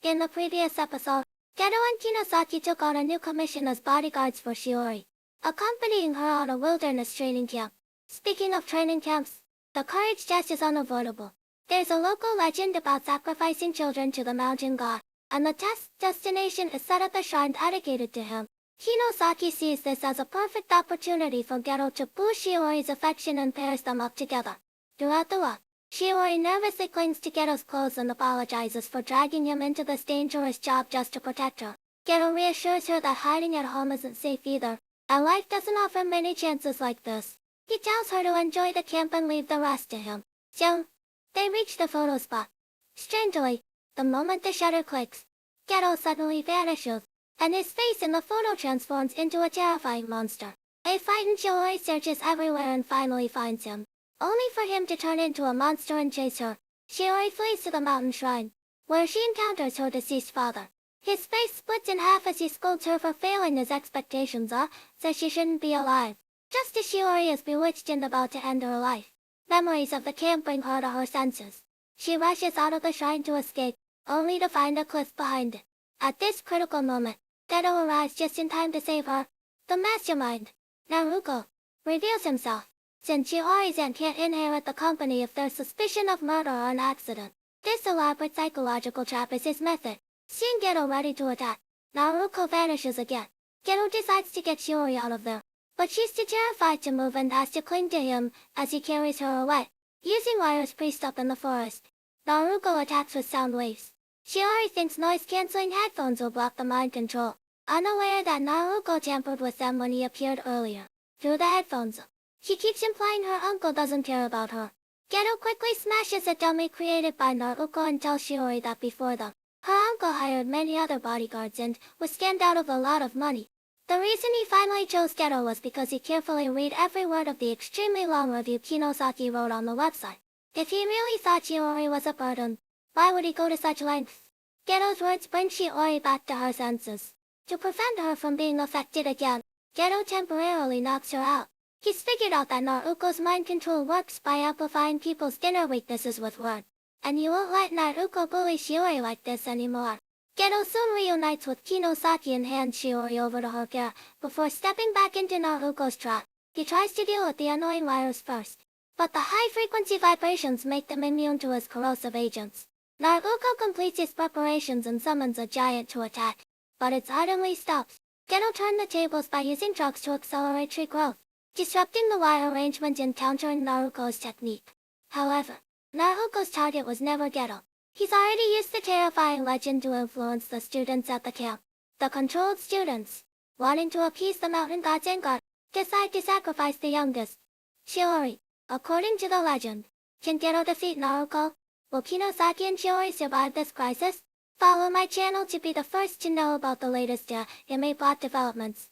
In the previous episode, Geto and Kinosaki took on a new commission as bodyguards for Shiori, accompanying her on a wilderness training camp. Speaking of training camps, the courage test is unavoidable. There's a local legend about sacrificing children to the mountain god, and the test destination is set at the shrine dedicated to him. Kinosaki sees this as a perfect opportunity for Geto to boost Shiori's affection and pairs them up together. Throughout the walk, Shiori nervously clings to Geto's clothes and apologizes for dragging him into this dangerous job just to protect her. Geto reassures her that hiding at home isn't safe either, and life doesn't offer many chances like this. He tells her to enjoy the camp and leave the rest to him. Soon, they reach the photo spot. Strangely, the moment the shutter clicks, Geto suddenly vanishes, and his face in the photo transforms into a terrifying monster. A frightened Shiori searches everywhere and finally finds him, only for him to turn into a monster and chase her. Shiori flees to the mountain shrine, where she encounters her deceased father. His face splits in half as he scolds her for failing his expectations, says she shouldn't be alive. Just as Shiori is bewitched and about to end her life, memories of the camp bring her to her senses. She rushes out of the shrine to escape, only to find a cliff behind it. At this critical moment, Geto arrives just in time to save her. The mastermind, Naruko, reveals himself, since Shiori's aunt can't inherit the company if there's suspicion of murder or an accident. This elaborate psychological trap is his method. Seeing Geto ready to attack, Naruko vanishes again. Geto decides to get Shiori out of there, but she's too terrified to move and has to cling to him as he carries her away. Using wires placed up in the forest, Naruko attacks with sound waves. Shiori thinks noise-canceling headphones will block the mind control, unaware that Naruko tampered with them when he appeared earlier. Through the headphones, she keeps implying her uncle doesn't care about her. Geto quickly smashes a dummy created by Naruko and tells Shiori that before them, her uncle hired many other bodyguards and was scammed out of a lot of money. The reason he finally chose Geto was because he carefully read every word of the extremely long review Kinosaki wrote on the website. If he really thought Shiori was a burden, why would he go to such lengths? Geto's words bring Shiori back to her senses. To prevent her from being affected again, Geto temporarily knocks her out. He's figured out that Naruko's mind control works by amplifying people's inner weaknesses with words, and he won't let Naruko bully Shiori like this anymore. Geto soon reunites with Kinosaki and hands Shiori over to her care, before stepping back into Naruko's trap. He tries to deal with the annoying wires first, but the high-frequency vibrations make them immune to his corrosive agents. Naruko completes his preparations and summons a giant to attack, but it suddenly stops. Geto turned the tables by using drugs to accelerate tree growth, disrupting the wire arrangement and countering Naruko's technique. However, Naruko's target was never Geto. He's already used the terrifying legend to influence the students at the camp. The controlled students, wanting to appease the mountain god's anger, decide to sacrifice the youngest, Shiori. According to the legend, can Geto defeat Naruko? Will Kinosaki and Shiori survive this crisis? Follow my channel to be the first to know about the latest anime plot developments.